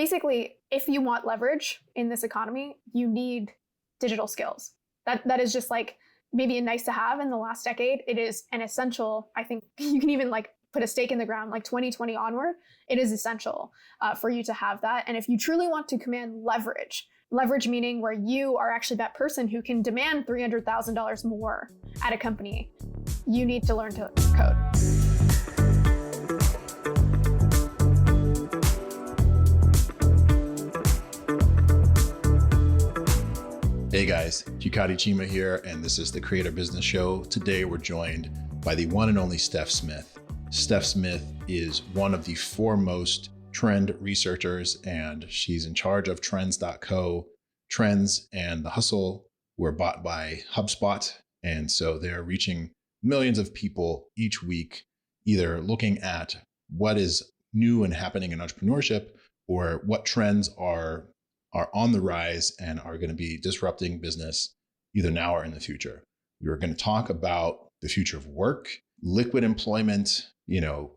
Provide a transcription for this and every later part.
basically, if you want leverage in this economy, you need digital skills. That is just like maybe a nice to have in the last decade. It is an essential. I think you can even like put a stake in the ground, like 2020 onward, it is essential for you to have that. And if you truly want to command leverage meaning where you are actually that person who can demand $300,000 more at a company, you need to learn to code. Hey guys, Hikari Chima here, and this is the Creator Business Show. Today we're joined by the one and only Steph Smith. Steph Smith is one of the foremost trend researchers, and she's in charge of Trends.co. Trends and The Hustle were bought by HubSpot, and so they're reaching millions of people each week, either looking at what is new and happening in entrepreneurship or what trends are on the rise and are going to be disrupting business either now or in the future. We're going to talk about the future of work, liquid employment,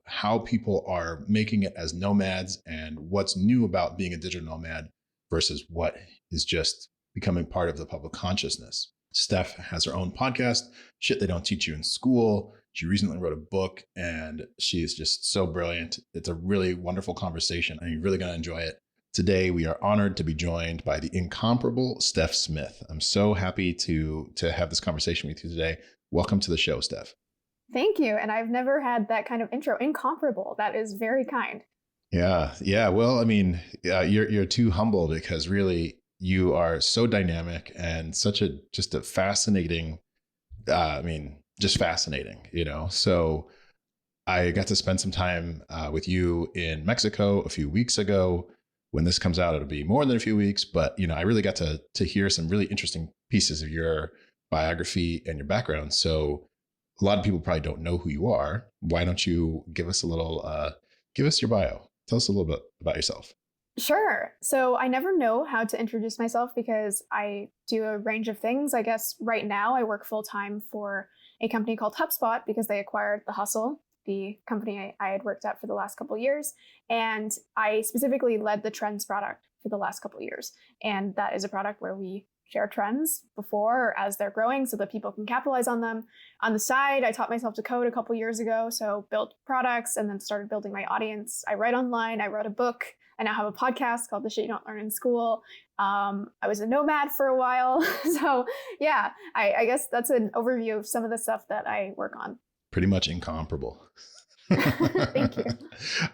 how people are making it as nomads and what's new about being a digital nomad versus what is just becoming part of the public consciousness. Steph has her own podcast, Shit They Don't Teach You in School. She recently wrote a book and she is just so brilliant. It's a really wonderful conversation and you're really going to enjoy it. Today, we are honored to be joined by the incomparable Steph Smith. I'm so happy to have this conversation with you today. Welcome to the show, Steph. Thank you. And I've never had that kind of intro. Incomparable. That is very kind. Yeah. Well, I mean, you're too humble because really you are so dynamic and just a fascinating, just fascinating, So I got to spend some time with you in Mexico a few weeks ago. When this comes out, it'll be more than a few weeks, but I really got to hear some really interesting pieces of your biography and your background. So a lot of people probably don't know who you are. Why don't you give us give us your bio? Tell us a little bit about yourself. Sure. So I never know how to introduce myself because I do a range of things. I guess right now I work full time for a company called HubSpot because they acquired The Hustle, the company I had worked at for the last couple of years. And I specifically led the trends product for the last couple of years. And that is a product where we share trends before or as they're growing so that people can capitalize on them. On the side, I taught myself to code a couple of years ago. So built products and then started building my audience. I write online. I wrote a book. I now have a podcast called The Shit You Don't Learn in School. I was a nomad for a while. So yeah, I guess that's an overview of some of the stuff that I work on. Pretty much incomparable. Thank you.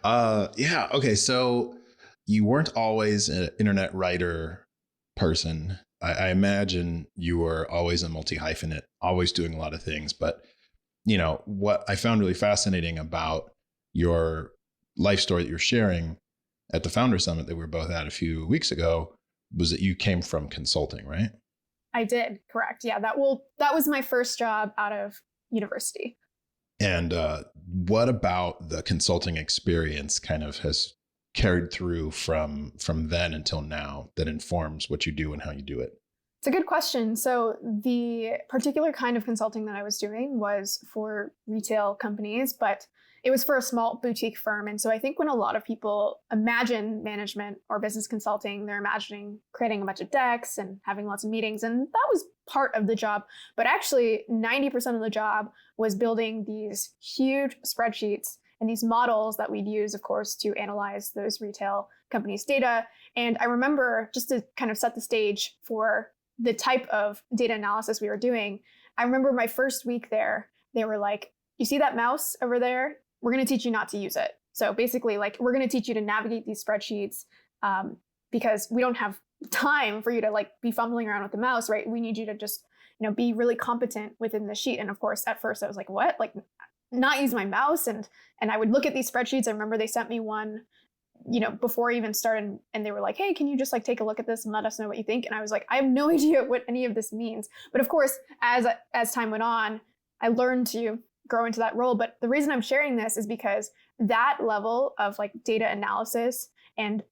Yeah. Okay. So you weren't always an internet writer person. I imagine you were always a multi-hyphenate, always doing a lot of things. But, what I found really fascinating about your life story that you're sharing at the Founder Summit that we were both at a few weeks ago was that you came from consulting, right? I did. Correct. Yeah. That was my first job out of university. And what about the consulting experience kind of has carried through from then until now that informs what you do and how you do it? It's a good question. So the particular kind of consulting that I was doing was for retail companies, but it was for a small boutique firm. And so I think when a lot of people imagine management or business consulting, they're imagining creating a bunch of decks and having lots of meetings. And that was part of the job. But actually 90% of the job was building these huge spreadsheets and these models that we'd use, of course, to analyze those retail companies' data. And I remember, just to kind of set the stage for the type of data analysis we were doing, I remember my first week there, they were like, you see that mouse over there? We're going to teach you not to use it. So basically, we're going to teach you to navigate these spreadsheets because we don't have time for you to be fumbling around with the mouse, right? We need you to just, be really competent within the sheet. And of course, at first I was like, what? Not use my mouse. And I would look at these spreadsheets. I remember they sent me one, before I even started, and they were like, hey, can you just take a look at this and let us know what you think? And I was like, I have no idea what any of this means. But of course, as time went on, I learned to grow into that role. But the reason I'm sharing this is because that level of data analysis and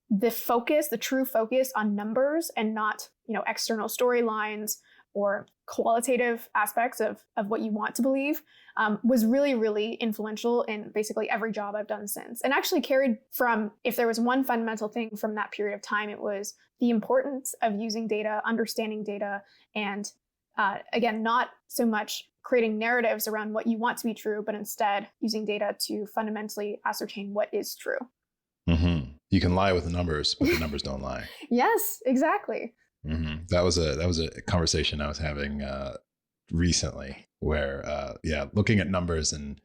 the true focus on numbers and not, external storylines or qualitative aspects of what you want to believe was really, really influential in basically every job I've done since. And actually carried from, if there was one fundamental thing from that period of time, it was the importance of using data, understanding data, and again, not so much creating narratives around what you want to be true, but instead using data to fundamentally ascertain what is true. Mm-hmm. You can lie with the numbers, but the numbers don't lie. Yes, exactly. Mm-hmm. That was a conversation I was having recently, where looking at numbers and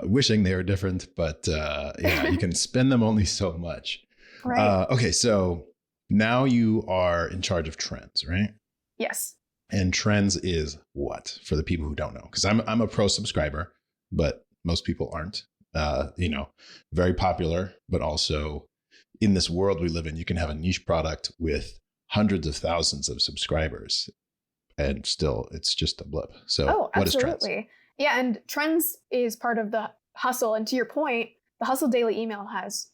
wishing they were different, but you can spend them only so much. Right. Okay, so now you are in charge of trends, right? Yes. And trends is what, for the people who don't know? Because I'm a pro subscriber, but most people aren't. Very popular, but also in this world we live in, you can have a niche product with hundreds of thousands of subscribers, and still it's just a blip. So what is trends? Yeah, and trends is part of the hustle. And to your point, the Hustle Daily email has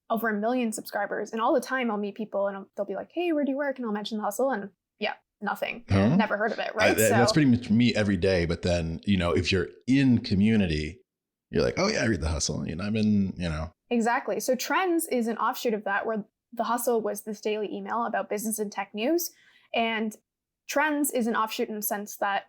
over 1 million subscribers, and all the time I'll meet people and they'll be like, "Hey, where do you work?" And I'll mention the Hustle, and nothing. Huh? Never heard of it, right? That's pretty much me every day. But then, if you're in community, you're like, oh yeah, I read the Hustle. I've been, Exactly. So Trends is an offshoot of that, where the Hustle was this daily email about business and tech news. And Trends is an offshoot in the sense that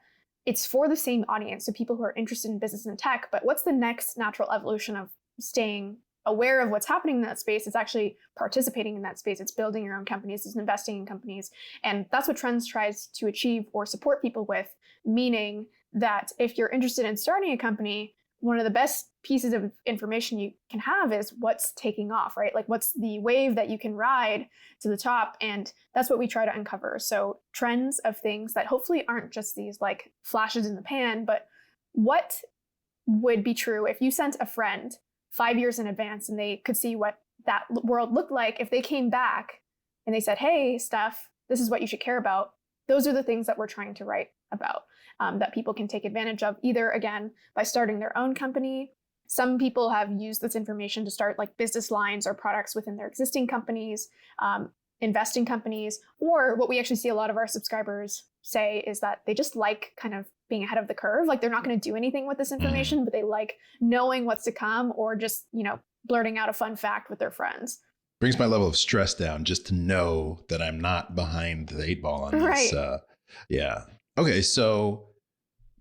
it's for the same audience, so people who are interested in business and tech. But what's the next natural evolution of staying aware of what's happening in that space? It's actually participating in that space. It's building your own companies. It's investing in companies. And that's what Trends tries to achieve or support people with, meaning that if you're interested in starting a company, one of the best pieces of information you can have is what's taking off, right? Like what's the wave that you can ride to the top? And that's what we try to uncover. So trends of things that hopefully aren't just these like flashes in the pan, but what would be true if you sent a friend 5 years in advance and they could see what that world looked like if they came back and they said, "Hey, Steph, this is what you should care about." Those are the things that we're trying to write about, that people can take advantage of, either, again, by starting their own company. Some people have used this information to start like business lines or products within their existing companies, investing companies, or what we actually see a lot of our subscribers say is that they just like kind of being ahead of the curve. Like they're not going to do anything with this information, but they like knowing what's to come, or just, blurting out a fun fact with their friends. Brings my level of stress down just to know that I'm not behind the 8 ball on this. Right. Yeah. Okay. So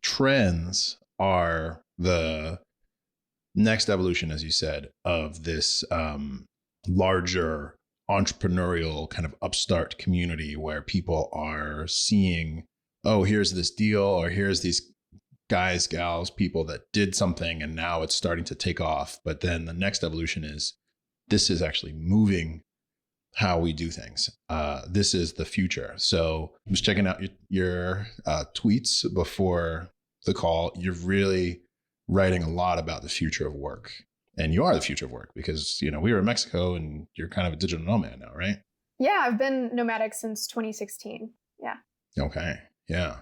trends are the next evolution, as you said, of this larger entrepreneurial kind of upstart community where people are seeing, oh, here's this deal, or here's these guys, gals, people that did something and now it's starting to take off. But then the next evolution is, this is actually moving how we do things. This is the future. So I was checking out your tweets before the call. You're really writing a lot about the future of work. And you are the future of work because, we were in Mexico and you're kind of a digital nomad now, right? Yeah, I've been nomadic since 2016. Yeah. Okay. Yeah.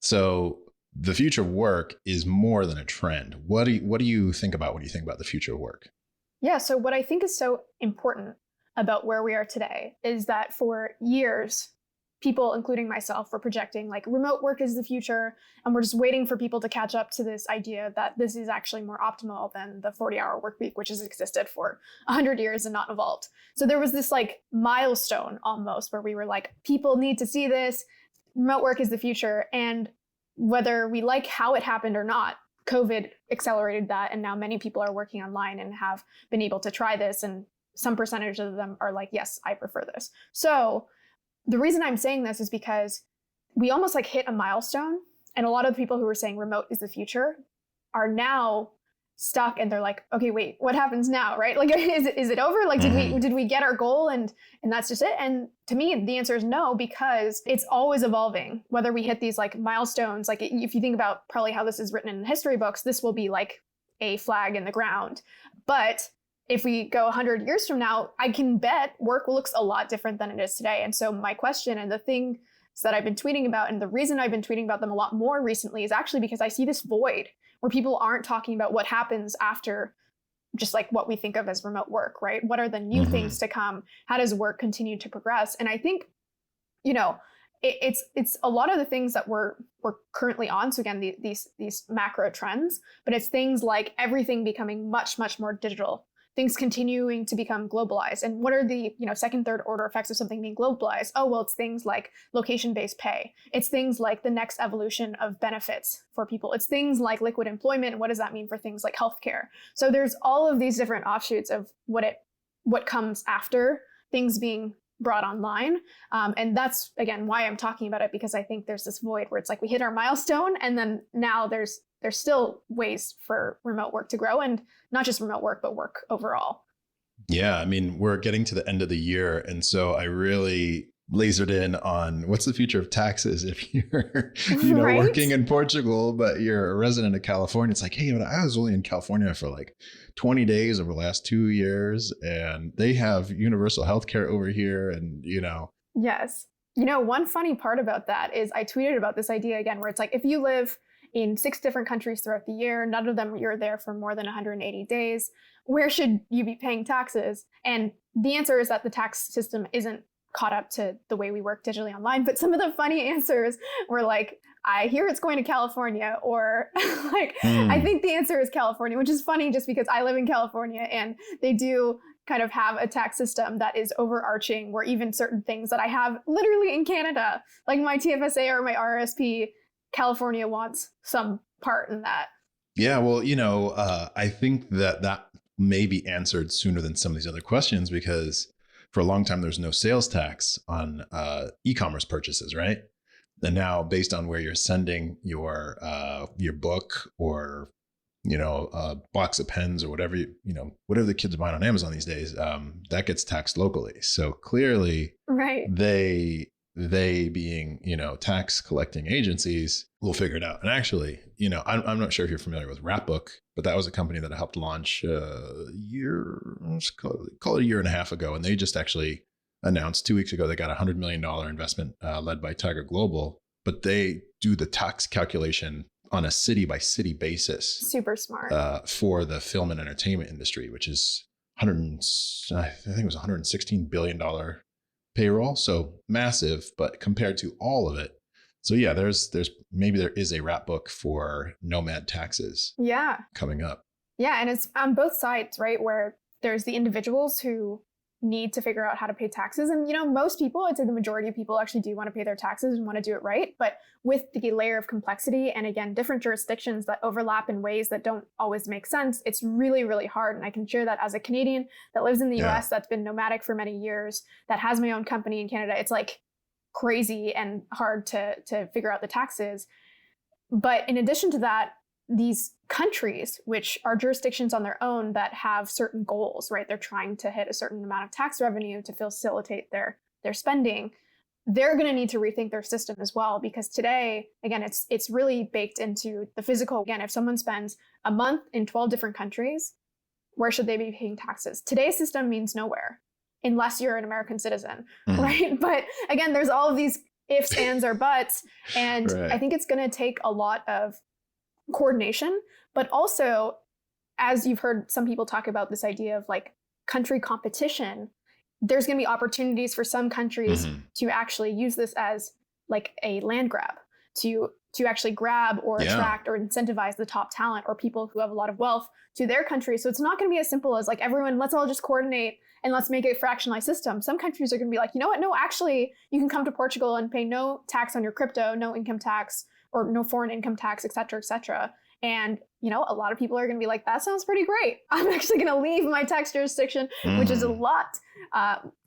So the future of work is more than a trend. What do you think about when you think about the future of work? Yeah. So what I think is so important about where we are today is that for years, people, including myself, were projecting like remote work is the future. And we're just waiting for people to catch up to this idea that this is actually more optimal than the 40-hour work week, which has existed for 100 years and not evolved. So there was this like milestone almost where we were like, people need to see this. Remote work is the future. And whether we like how it happened or not, COVID accelerated that. And now many people are working online and have been able to try this. And some percentage of them are like, yes, I prefer this. So the reason I'm saying this is because we almost like hit a milestone. And a lot of the people who were saying remote is the future are now stuck, and they're like, okay, wait, what happens now, right? Like, is it over? Like, did we get our goal and that's just it? And to me, the answer is no, because it's always evolving. Whether we hit these like milestones, like if you think about probably how this is written in history books, this will be like a flag in the ground. But if we go 100 years from now, I can bet work looks a lot different than it is today. And so my question and the thing that I've been tweeting about, and the reason I've been tweeting about them a lot more recently, is actually because I see this void where people aren't talking about what happens after just like what we think of as remote work, right? What are the new things to come? How does work continue to progress? And I think, it's a lot of the things that we're currently on. So again, these macro trends, but it's things like everything becoming much, much more digital, things continuing to become globalized. And what are the, second, third order effects of something being globalized? Oh, well, it's things like location-based pay. It's things like the next evolution of benefits for people. It's things like liquid employment. And what does that mean for things like healthcare? So there's all of these different offshoots of what comes after things being brought online. And that's, again, why I'm talking about it, because I think there's this void where it's like we hit our milestone and then now there's still ways for remote work to grow, and not just remote work, but work overall. Yeah. I mean, we're getting to the end of the year. And so I really lasered in on what's the future of taxes if you're, Right? working in Portugal, but you're a resident of California. It's like, hey, I was only in California for like 20 days over the last 2 years, and they have universal healthcare over here. And, Yes. One funny part about that is I tweeted about this idea again, where it's like, if you live in 6 different countries throughout the year, none of them you're there for more than 180 days, where should you be paying taxes? And the answer is that the tax system isn't caught up to the way we work digitally online. But some of the funny answers were like, I hear it's going to California, or I think the answer is California, which is funny just because I live in California and they do kind of have a tax system that is overarching, where even certain things that I have literally in Canada, like my TFSA or my RSP, California wants some part in that. Yeah, well, I think that may be answered sooner than some of these other questions, because for a long time, there's no sales tax on e-commerce purchases, right? And now, based on where you're sending your book or a box of pens or whatever whatever the kids are buying on Amazon these days, that gets taxed locally. So clearly, right, they being tax collecting agencies will figure it out. And actually, I'm not sure if you're familiar with Wrapbook, but that was a company that I helped launch call it a year and a half ago, and they just actually announced 2 weeks ago they got a $100 million investment led by Tiger Global, but they do the tax calculation on a city by city basis. Super smart. For the film and entertainment industry, which is I think it was $116 billion payroll. So massive, but compared to all of it. So yeah, there's maybe there is a rap book for nomad taxes. Yeah. Coming up. Yeah. And it's on both sides, right? Where there's the individuals who need to figure out how to pay taxes. And, most people, I'd say the majority of people actually do want to pay their taxes and want to do it right. But with the layer of complexity and again, different jurisdictions that overlap in ways that don't always make sense, it's really, really hard. And I can share that as a Canadian that lives in the US, that's been nomadic for many years, that has my own company in Canada. It's like crazy and hard to figure out the taxes. But in addition to that, these countries, which are jurisdictions on their own that have certain goals, right? They're trying to hit a certain amount of tax revenue to facilitate their spending. They're going to need to rethink their system as well, because today, again, it's really baked into the physical. Again, if someone spends a month in 12 different countries, where should they be paying taxes? Today's system means nowhere, unless you're an American citizen, right? But again, there's all of these ifs, ands, or buts. And right. I think it's going to take a lot of coordination, but also, as you've heard some people talk about this idea of like country competition, there's going to be opportunities for some countries to actually use this as like a land grab, to actually grab or attract or incentivize the top talent or people who have a lot of wealth to their country. So it's not going to be as simple as like, everyone, let's all just coordinate and let's make a fractionalized system. Some countries are going to be like, you know what? No, actually, you can come to Portugal and pay no tax on your crypto, no income tax, or no foreign income tax, et cetera, et cetera. And, a lot of people are going to be like, that sounds pretty great. I'm actually going to leave my tax jurisdiction, which is a lot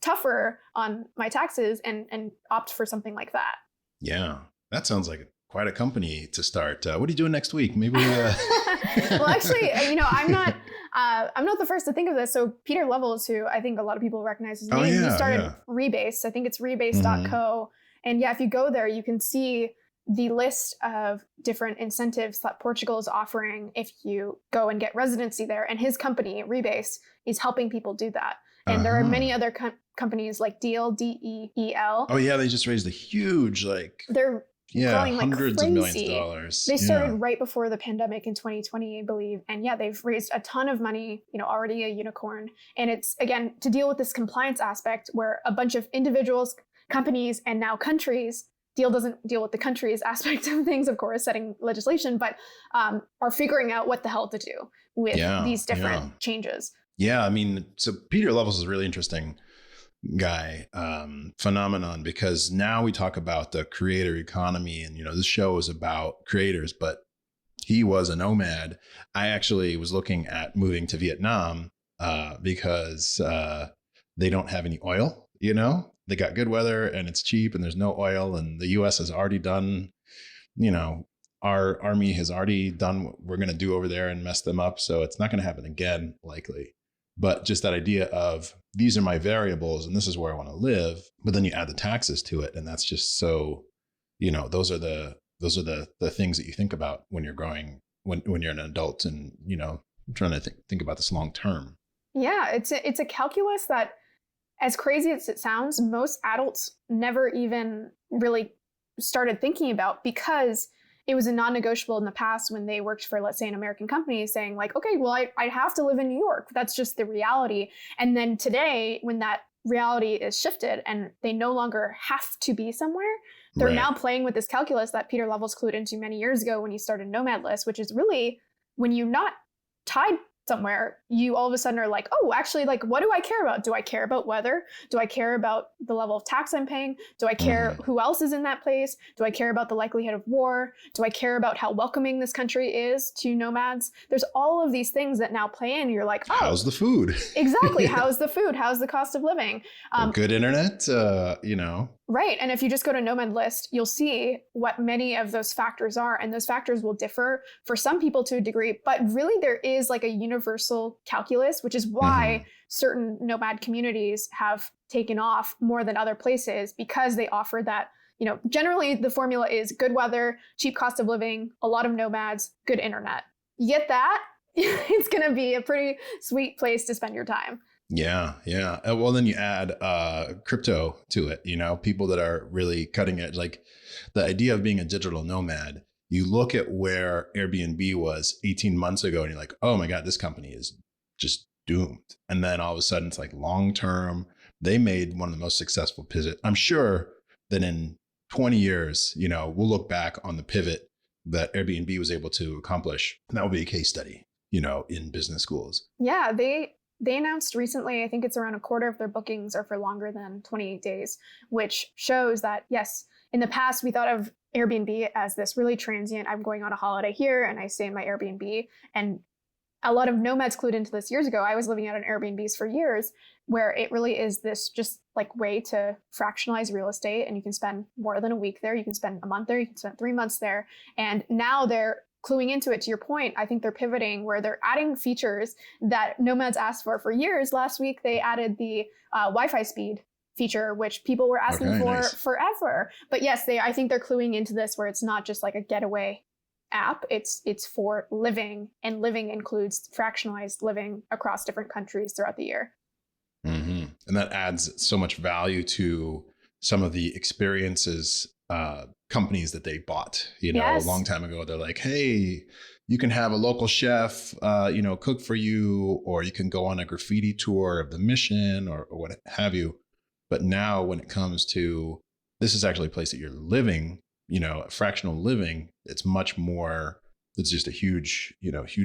tougher on my taxes, and opt for something like that. Yeah, that sounds like quite a company to start. What are you doing next week? Maybe. Well, actually, I'm not the first to think of this. So Peter Levels, who I think a lot of people recognize his name, he started Rebase. I think it's rebase.co. And if you go there, you can see the list of different incentives that Portugal is offering if you go and get residency there. And his company, Rebase, is helping people do that. And there are many other companies like Deal, DEEL. Oh, yeah. They just raised a huge, they're growing like hundreds crazy. Of millions of dollars. They started right before the pandemic in 2020, I believe. And they've raised a ton of money, already a unicorn. And it's, again, to deal with this compliance aspect where a bunch of individuals, companies, and now countries deal doesn't deal with the country's aspect of things, of course, setting legislation, but are figuring out what the hell to do with these different changes. Yeah, I mean, so Peter Levels is a really interesting guy, phenomenon, because now we talk about the creator economy, and this show is about creators, but he was a nomad. I actually was looking at moving to Vietnam because they don't have any oil. They got good weather and it's cheap and there's no oil, and the US has already done, our army has already done what we're going to do over there and mess them up, so it's not going to happen again, likely. But just that idea of, these are my variables and this is where I want to live, but then you add the taxes to it, and that's just so, those are the things that you think about when you're growing, when you're an adult, and trying to think about this long term. Yeah, it's a calculus that, as crazy as it sounds, most adults never even really started thinking about, because it was a non-negotiable in the past when they worked for, let's say, an American company, saying like, okay, well, I have to live in New York. That's just the reality. And then today, when that reality is shifted and they no longer have to be somewhere, they're now playing with this calculus that Peter Levels clued into many years ago when he started Nomad List, which is really, when you're not tied somewhere, you all of a sudden are like, oh, actually, like, what do I care about? Do I care about weather? Do I care about the level of tax I'm paying? Do I care who else is in that place? Do I care about the likelihood of war? Do I care about how welcoming this country is to nomads? There's all of these things that now play in. You're like, oh, how's the food? Exactly. How's the food? How's the cost of living? Good internet, Right. And if you just go to Nomad List, you'll see what many of those factors are. And those factors will differ for some people to a degree. But really, there is like a universal calculus, which is why certain nomad communities have taken off more than other places, because they offer that, generally the formula is good weather, cheap cost of living, a lot of nomads, good internet. You get that, it's going to be a pretty sweet place to spend your time. Yeah. Well, then you add crypto to it, people that are really cutting edge. Like the idea of being a digital nomad, you look at where Airbnb was 18 months ago and you're like, oh my God, this company is just doomed. And then all of a sudden it's like long term, they made one of the most successful pivot. I'm sure that in 20 years, we'll look back on the pivot that Airbnb was able to accomplish. And that will be a case study, in business schools. Yeah, They announced recently, I think it's around a quarter of their bookings are for longer than 28 days, which shows that, yes, in the past, we thought of Airbnb as this really transient, I'm going on a holiday here and I stay in my Airbnb. And a lot of nomads clued into this years ago. I was living out in Airbnbs for years, where it really is this just like way to fractionalize real estate. And you can spend more than a week there. You can spend a month there. You can spend 3 months there. And now they're cluing into it. To your point, I think they're pivoting where they're adding features that nomads asked for years. Last week, they added the Wi-Fi speed feature, which people were asking for forever. But yes, I think they're cluing into this where it's not just like a getaway app. It's for living, and living includes fractionalized living across different countries throughout the year. And that adds so much value to some of the experiences companies that they bought, a long time ago. They're like, hey, you can have a local chef, cook for you, or you can go on a graffiti tour of the mission or what have you. But now when it comes to, this is actually a place that you're living, fractional living, it's much more, it's just a huge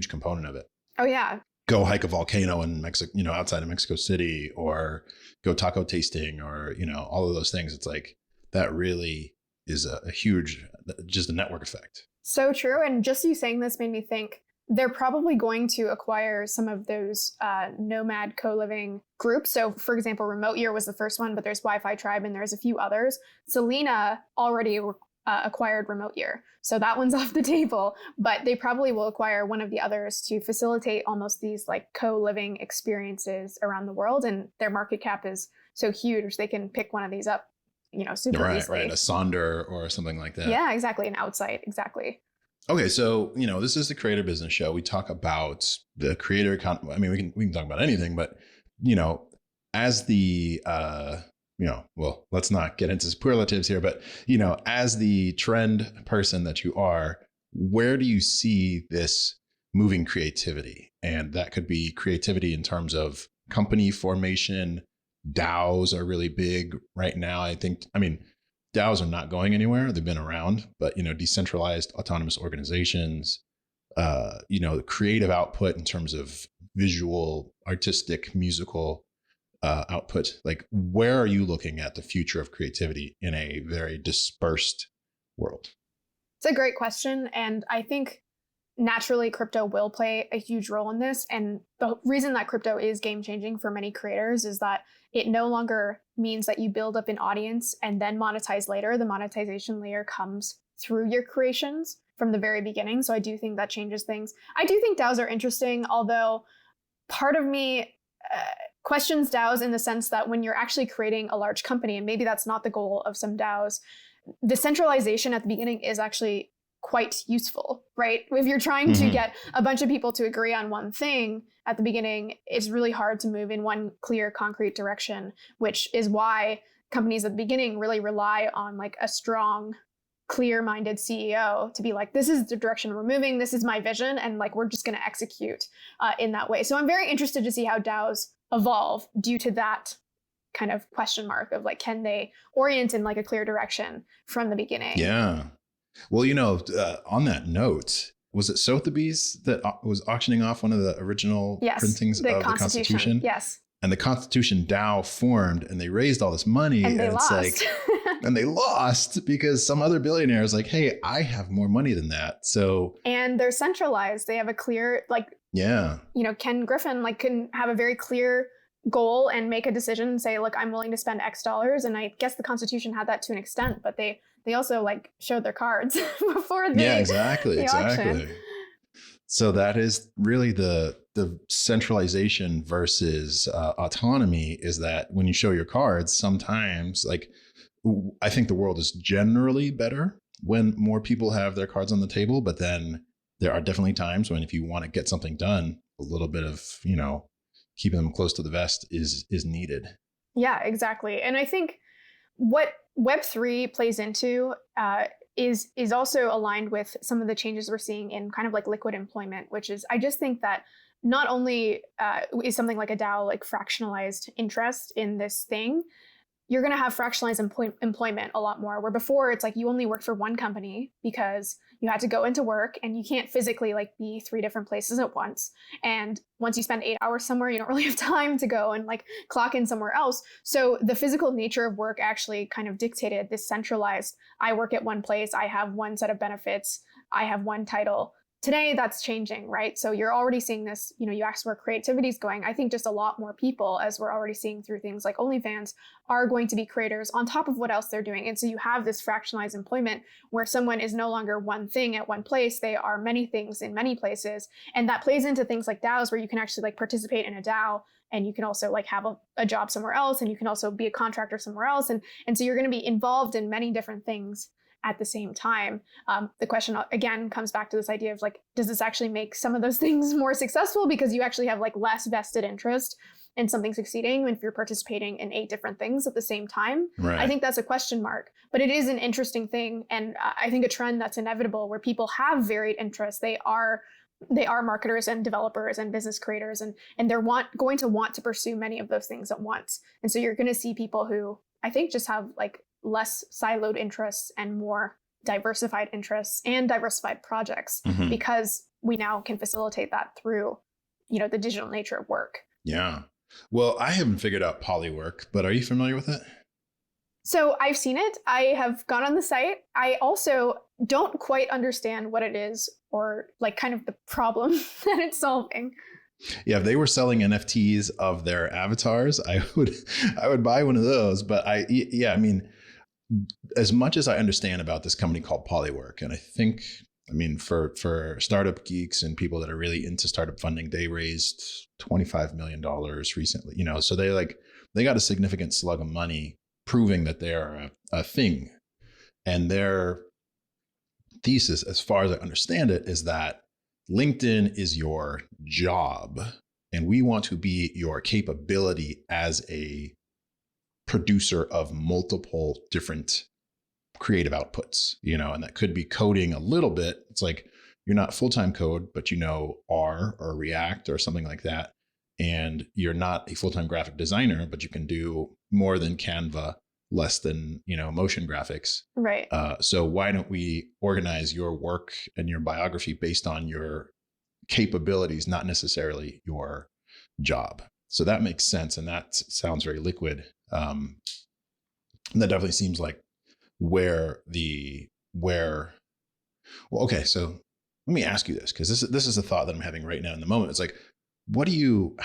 component of it. Oh yeah. Go hike a volcano in Mexico, outside of Mexico City, or go taco tasting, or, all of those things. It's like, that really is a huge, just a network effect. So true. And just you saying this made me think they're probably going to acquire some of those nomad co-living groups. So for example, Remote Year was the first one, but there's Wi-Fi Tribe and there's a few others. Selena already acquired Remote Year. So that one's off the table, but they probably will acquire one of the others to facilitate almost these like co-living experiences around the world. And their market cap is so huge, they can pick one of these up, super easily. Right. A Sonder or something like that. Yeah, exactly. An Outside. Exactly. Okay. So, this is the Creator Business Show. We talk about the creator economy. I mean, we can talk about anything, but, as the, well, let's not get into superlatives here, but, as the trend person that you are, where do you see this moving creativity? And that could be creativity in terms of company formation. DAOs are really big right now. I mean, DAOs are not going anywhere. They've been around, but decentralized autonomous organizations, the creative output in terms of visual, artistic, musical output. Like, where are you looking at the future of creativity in a very dispersed world? It's a great question. And I think naturally crypto will play a huge role in this. And the reason that crypto is game changing for many creators is that it no longer means that you build up an audience and then monetize later. The monetization layer comes through your creations from the very beginning. So I do think that changes things. I do think DAOs are interesting, although part of me questions DAOs in the sense that when you're actually creating a large company, and maybe that's not the goal of some DAOs, the centralization at the beginning is actually quite useful, right? If you're trying to get a bunch of people to agree on one thing at the beginning, it's really hard to move in one clear, concrete direction, which is why companies at the beginning really rely on like a strong, clear-minded CEO to be like, this is the direction we're moving, this is my vision, and like we're just going to execute in that way. So I'm very interested to see how DAOs evolve due to that kind of question mark of like, can they orient in like a clear direction from the beginning? Yeah. Well, on that note, was it Sotheby's that was auctioning off one of the original printings of the Constitution? Yes. And the Constitution DAO formed, and they raised all this money, and it's lost. like, and they lost because some other billionaire is like, hey, I have more money than that. So, and they're centralized. They have a clear, Ken Griffin can have a very clear goal and make a decision and say, look, I'm willing to spend X dollars. And I guess the Constitution had that to an extent, but they also showed their cards before the exactly. auction. So that is really the centralization versus autonomy, is that when you show your cards, sometimes I think the world is generally better when more people have their cards on the table, but then there are definitely times when if you want to get something done, a little bit of, keeping them close to the vest is needed. Yeah, exactly. And I think what Web3 plays into is also aligned with some of the changes we're seeing in kind of like liquid employment, which is, I just think that not only is something like a DAO like fractionalized interest in this thing, you're going to have fractionalized employment a lot more, where before it's like you only work for one company because you had to go into work and you can't physically be 3 different places at once. And once you spend 8 hours somewhere, you don't really have time to go and clock in somewhere else. So the physical nature of work actually kind of dictated this centralized, I work at one place, I have one set of benefits, I have one title. Today, that's changing, right? So you're already seeing this, you asked where creativity is going. I think just a lot more people, as we're already seeing through things like OnlyFans, are going to be creators on top of what else they're doing. And so you have this fractionalized employment where someone is no longer one thing at one place. They are many things in many places. And that plays into things like DAOs, where you can actually participate in a DAO, and you can also have a job somewhere else, and you can also be a contractor somewhere else. And so you're going to be involved in many different things at the same time. The question again comes back to this idea of does this actually make some of those things more successful because you actually have less vested interest in something succeeding if you're participating in 8 different things at the same time? Right. I think that's a question mark, but it is an interesting thing. And I think a trend that's inevitable where people have varied interests. They are marketers and developers and business creators, and they're going to want to pursue many of those things at once. And so you're going to see people who I think just have less siloed interests and more diversified interests and diversified projects, because we now can facilitate that through, the digital nature of work. Yeah. Well, I haven't figured out Polywork, but are you familiar with it? So I've seen it. I have gone on the site. I also don't quite understand what it is or kind of the problem that it's solving. Yeah, if they were selling NFTs of their avatars, I would buy one of those. But I mean, as much as I understand about this company called Polywork, and I think, for startup geeks and people that are really into startup funding, they raised $25 million recently, so they got a significant slug of money proving that they're a thing. And their thesis, as far as I understand it, is that LinkedIn is your job, and we want to be your capability as a producer of multiple different creative outputs, and that could be coding a little bit. It's you're not full-time code, but R or React or something like that. And you're not a full-time graphic designer, but you can do more than Canva, less than, motion graphics. Right. So why don't we organize your work and your biography based on your capabilities, not necessarily your job? So that makes sense. And that sounds very liquid. And that definitely seems like well, okay. So let me ask you this, because this is a thought that I'm having right now in the moment. It's like, how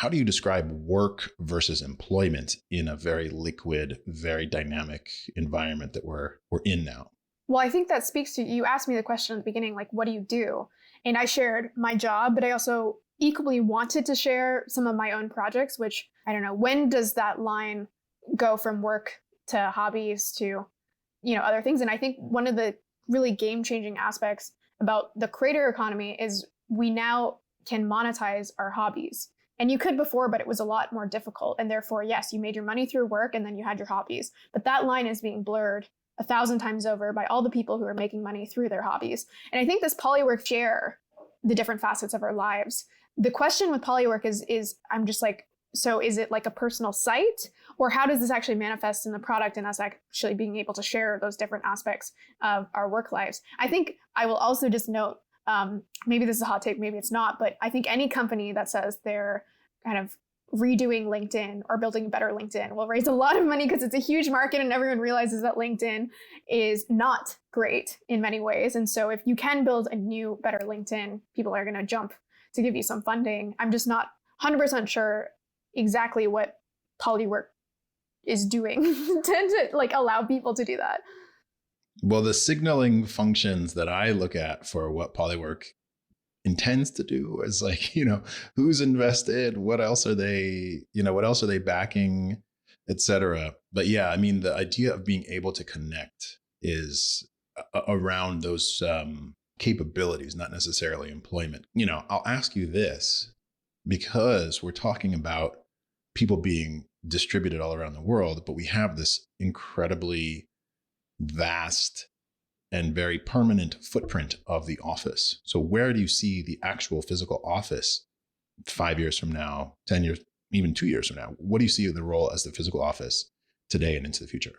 do you describe work versus employment in a very liquid, very dynamic environment that we're in now? Well, I think that speaks to, you asked me the question at the beginning, like, what do you do? And I shared my job, but I also equally wanted to share some of my own projects, which I don't know, when does that line go from work to hobbies to, other things? And I think one of the really game-changing aspects about the creator economy is we now can monetize our hobbies. And you could before, but it was a lot more difficult. And therefore, yes, you made your money through work and then you had your hobbies. But that line is being blurred 1,000 times over by all the people who are making money through their hobbies. And I think this polywork share the different facets of our lives. The question with polywork is I'm just like, so is it like a personal site, or how does this actually manifest in the product and us actually being able to share those different aspects of our work lives? I think I will also just note, maybe this is a hot take, maybe it's not, but I think any company that says they're kind of redoing LinkedIn or building a better LinkedIn will raise a lot of money because it's a huge market and everyone realizes that LinkedIn is not great in many ways. And so if you can build a new, better LinkedIn, people are going to jump to give you some funding. I'm just not 100% sure exactly what polywork is doing to like allow people to do that. Well, the signaling functions that I look at for what polywork intends to do is like, who's invested, what else are they backing, etc. But yeah, I mean, the idea of being able to connect is around those capabilities, not necessarily employment. I'll ask you this, because we're talking about people being distributed all around the world, but we have this incredibly vast and very permanent footprint of the office. So where do you see the actual physical office 5 years from now, 10 years, even 2 years from now? What do you see the role as the physical office today and into the future?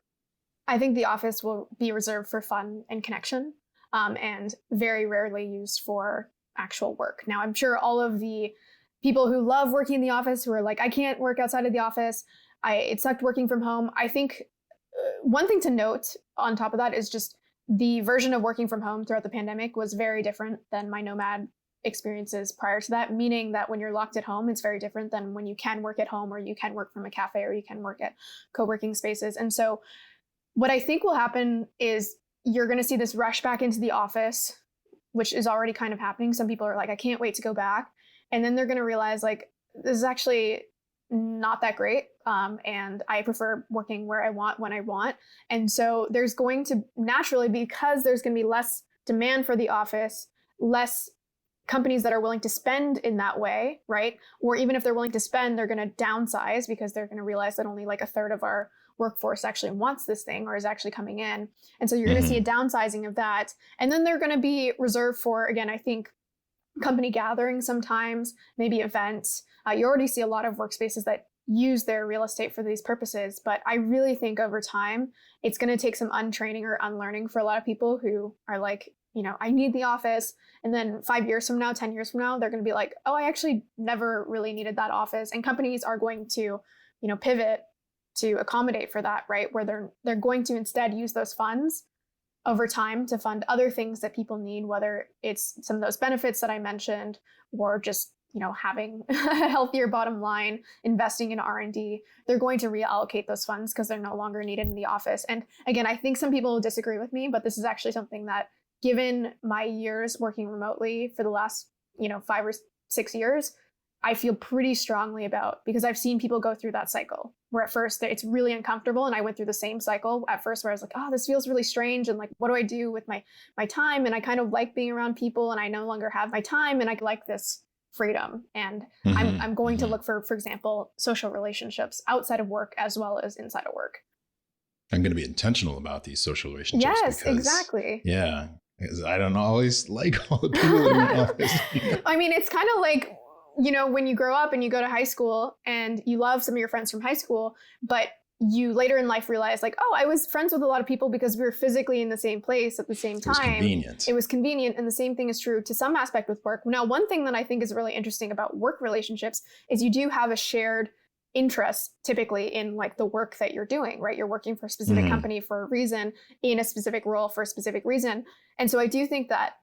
I think the office will be reserved for fun and connection, and very rarely used for actual work. Now, I'm sure all of the people who love working in the office, who are like, I can't work outside of the office, it sucked working from home. I think one thing to note on top of that is just the version of working from home throughout the pandemic was very different than my nomad experiences prior to that, meaning that when you're locked at home, it's very different than when you can work at home, or you can work from a cafe, or you can work at co-working spaces. And so what I think will happen is you're going to see this rush back into the office, which is already kind of happening. Some people are like, I can't wait to go back. And then they're going to realize, like, this is actually not that great. And I prefer working where I want, when I want. And so there's going to naturally, because there's going to be less demand for the office, less companies that are willing to spend in that way, right? Or even if they're willing to spend, they're going to downsize because they're going to realize that only like a third of our workforce actually wants this thing or is actually coming in. And so you're going to see a downsizing of that. And then they're going to be reserved for, again, I think, company gatherings sometimes, maybe events. You already see a lot of workspaces that use their real estate for these purposes. But I really think over time, it's going to take some untraining or unlearning for a lot of people who are like, I need the office. And then 5 years from now, 10 years from now, they're going to be like, oh, I actually never really needed that office. And companies are going to, pivot to accommodate for that, right? Where they're going to instead use those funds over time to fund other things that people need, whether it's some of those benefits that I mentioned, or just having a healthier bottom line, investing in R&D. They're going to reallocate those funds because they're no longer needed in the office. And again, I think some people will disagree with me, but this is actually something that, given my years working remotely for the last 5 or 6 years, I feel pretty strongly about, because I've seen people go through that cycle where at first it's really uncomfortable. And I went through the same cycle at first where I was like, oh, this feels really strange. And like, what do I do with my time? And I kind of like being around people, and I no longer have my time, and I like this freedom. And I'm going to look for example, social relationships outside of work as well as inside of work. I'm going to be intentional about these social relationships. Yes, exactly. Yeah. Because I don't always like all the people in the office. I mean, it's kind of like, when you grow up and you go to high school and you love some of your friends from high school, but you later in life realize like, oh, I was friends with a lot of people because we were physically in the same place at the same time. It was convenient. It was convenient. And the same thing is true to some aspect with work. Now, one thing that I think is really interesting about work relationships is you do have a shared interest typically in like the work that you're doing, right? You're working for a specific company for a reason, in a specific role for a specific reason. And so I do think that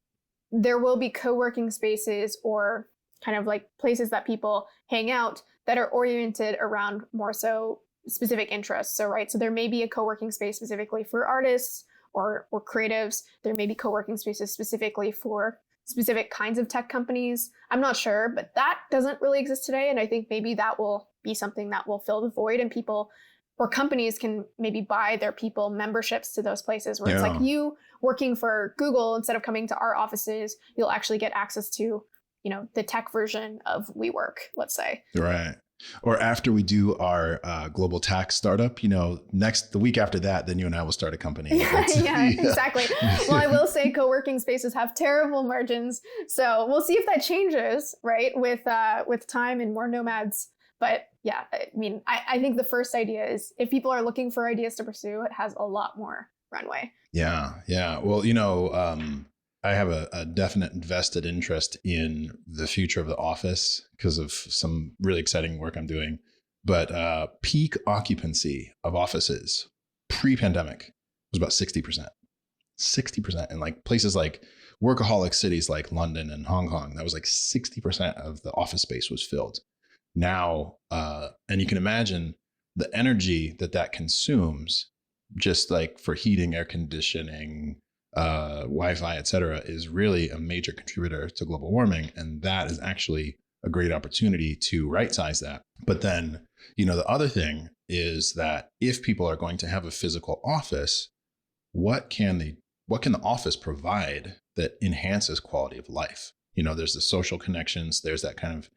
there will be co-working spaces or kind of like places that people hang out that are oriented around more so specific interests. So, right. So there may be a co-working space specifically for artists or creatives. There may be co-working spaces specifically for specific kinds of tech companies. I'm not sure, but that doesn't really exist today. And I think maybe that will be something that will fill the void, and people or companies can maybe buy their people memberships to those places where it's like you working for Google, instead of coming to our offices, you'll actually get access to, you know, the tech version of WeWork, let's say. Right. Or after we do our global tax startup, you know, the week after that, then you and I will start a company. Yeah, exactly. Well, I will say co-working spaces have terrible margins. So we'll see if that changes, right, with time and more nomads. But yeah, I mean, I think the first idea is if people are looking for ideas to pursue, it has a lot more runway. Yeah. Yeah. Well, you know, I have a definite vested interest in the future of the office because of some really exciting work I'm doing. But peak occupancy of offices pre-pandemic was about 60%. 60%. And like places like workaholic cities like London and Hong Kong, that was like 60% of the office space was filled. Now, and you can imagine the energy that consumes just like for heating, air conditioning, Wi-Fi, et cetera, is really a major contributor to global warming. And that is actually a great opportunity to right-size that. But then, you know, the other thing is that if people are going to have a physical office, what can the office provide that enhances quality of life? You know, there's the social connections, there's that kind of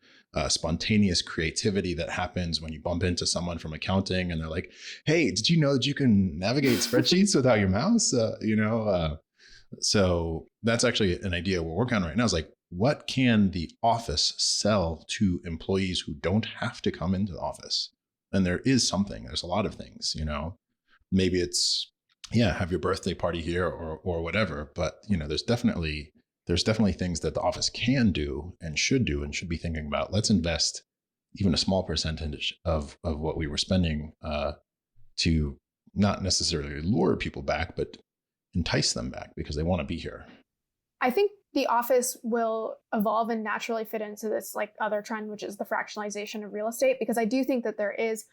spontaneous creativity that happens when you bump into someone from accounting and they're like, hey, did you know that you can navigate spreadsheets without your mouse? So that's actually an idea we're working on right now, is like, what can the office sell to employees who don't have to come into the office? And there's a lot of things, you know, maybe it's, have your birthday party here or whatever, but you know, there's definitely things that the office can do and should be thinking about. Let's invest even a small percentage of what we were spending to not necessarily lure people back, but entice them back because they want to be here. I think the office will evolve and naturally fit into this like other trend, which is the fractionalization of real estate, because I do think that there is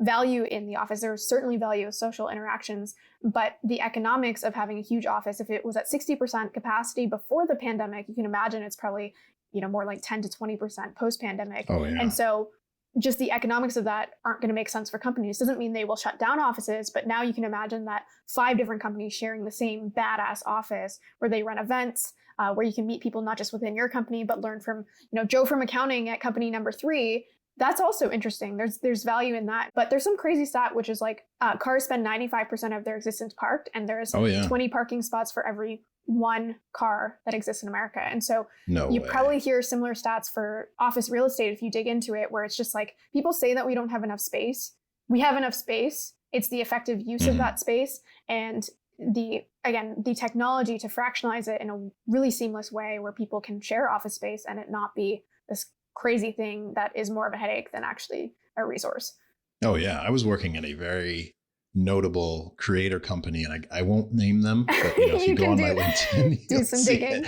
value in the office. There's certainly value of social interactions, but the economics of having a huge office, if it was at 60% capacity before the pandemic, you can imagine it's probably, you know, more like 10 to 20% post-pandemic. Oh, yeah. And so just the economics of that aren't going to make sense for companies. Doesn't mean they will shut down offices, but now you can imagine that 5 different companies sharing the same badass office where they run events, where you can meet people not just within your company, but learn from, you know, Joe from accounting at company number 3. That's also interesting. There's value in that. But there's some crazy stat, which is like cars spend 95% of their existence parked, and there's 20 parking spots for every 1 car that exists in America. And so probably hear similar stats for office real estate if you dig into it, where it's just like people say that we don't have enough space. We have enough space. It's the effective use of that space and the technology to fractionalize it in a really seamless way where people can share office space and it not be this crazy thing that is more of a headache than actually a resource. Oh yeah. I was working at a very notable creator company, and I won't name them, but you know, if you go on my LinkedIn, do some digging.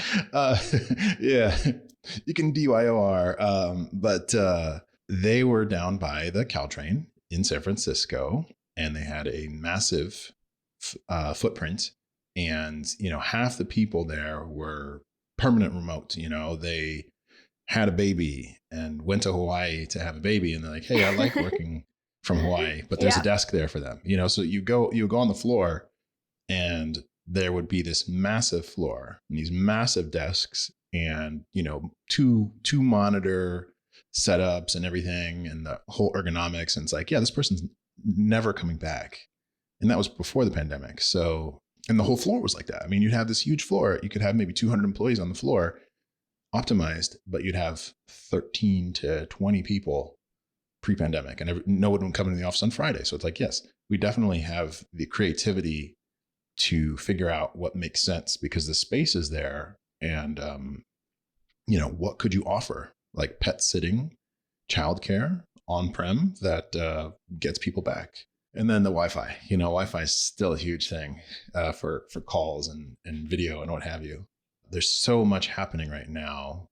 You can DYOR, but they were down by the Caltrain in San Francisco, and they had a massive footprint, and you know, half the people there were permanent remote. You know, they had a baby and went to Hawaii to have a baby, and they're like, hey, I like working from Hawaii, but there's a desk there for them, you know? So you go on the floor, and there would be this massive floor and these massive desks, and, you know, two monitor setups and everything, and the whole ergonomics. And it's like, yeah, this person's never coming back. And that was before the pandemic. So, and the whole floor was like that. I mean, you'd have this huge floor. You could have maybe 200 employees on the floor optimized, but you'd have 13 to 20 people pre-pandemic, and no one would come into the office on Friday. So it's like, yes, we definitely have the creativity to figure out what makes sense because the space is there. And, what could you offer? Like pet sitting, childcare on-prem that gets people back. And then the Wi-Fi, Wi-Fi is still a huge thing for calls and video and what have you. There's so much happening right now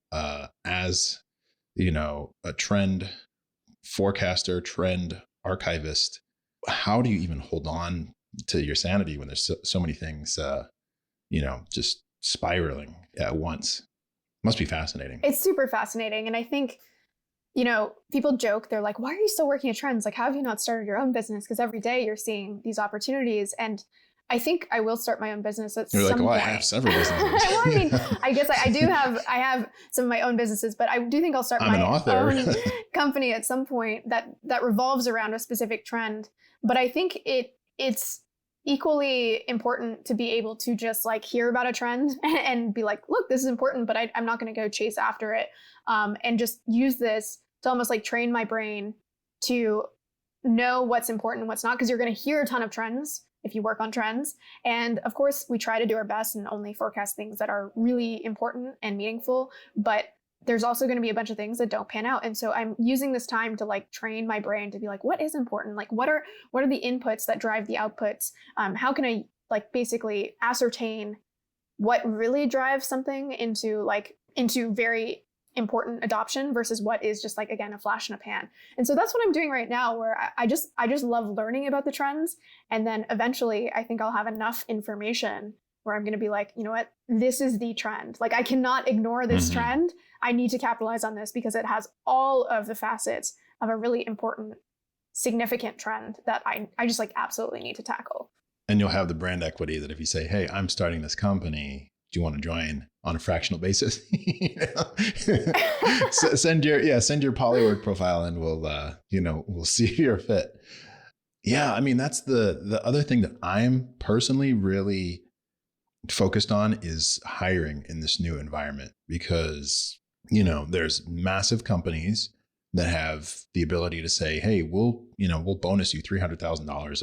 as, a trend forecaster, trend archivist. How do you even hold on to your sanity when there's so many things, just spiraling at once? Must be fascinating. It's super fascinating. And I think, people joke, they're like, why are you still working at trends? Like, how have you not started your own business? Because every day you're seeing these opportunities. And I think I will start my own business at some point. You're like, I have several businesses. Well, I mean, I guess I have some of my own businesses, but I do think I'll start my own company at some point that revolves around a specific trend. But I think it's equally important to be able to just like hear about a trend and be like, look, this is important, but I'm not going to go chase after it. And just use this to almost like train my brain to know what's important and what's not, because you're going to hear a ton of trends if you work on trends. And of course, we try to do our best and only forecast things that are really important and meaningful, but there's also going to be a bunch of things that don't pan out. And so I'm using this time to like train my brain to be like, what is important? Like, what are the inputs that drive the outputs? How can I like basically ascertain what really drives something into very important adoption versus what is just like, again, a flash in a pan. And so that's what I'm doing right now, where I just love learning about the trends. And then eventually I think I'll have enough information where I'm going to be like, you know what, this is the trend. Like, I cannot ignore this trend. I need to capitalize on this because it has all of the facets of a really important, significant trend that I just like absolutely need to tackle. And you'll have the brand equity that if you say, hey, I'm starting this company, do you want to join on a fractional basis? So send your Polywork profile and we'll see if you're a fit. Yeah. I mean, that's the other thing that I'm personally really focused on is hiring in this new environment, because, there's massive companies that have the ability to say, hey, we'll bonus you $300,000